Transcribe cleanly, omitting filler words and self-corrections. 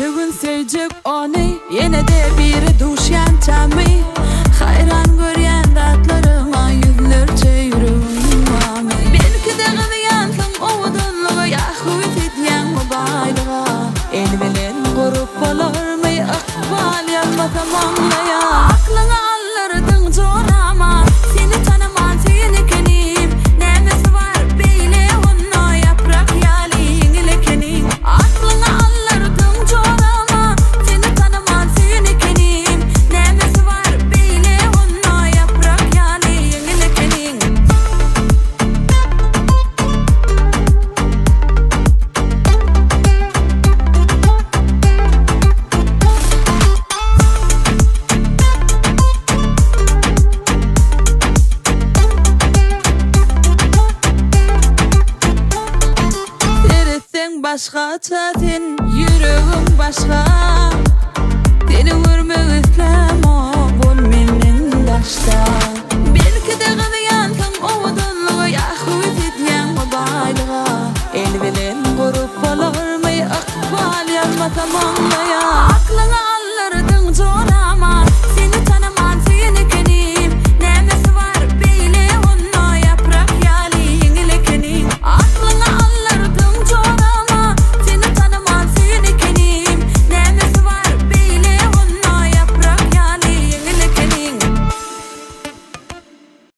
Neçe sevecek onu yine de bir duşyan çami hayran göryen tatlarıma yüzlerce yüreğim mami belki de gıyansın ovudunluğa yahut etyen mobaylığa el bilen grup olur mu akbal yanmasam anlaya aklına alırdın zorama seni tanıman seni kenim nemesi var beyle onunla yaprak yalin ilekenim aklına alırdın zorama seni tanıman seni kenim nemesi var beyle onunla yaprak yalin ilekenim başka sen yüreğim başka seni görmek istem o bol menden daşta belki de gıyansın ovudunluğa yahut etyen mobaylığa el bilen grup olur mu akbal yanmasam anlaya aklına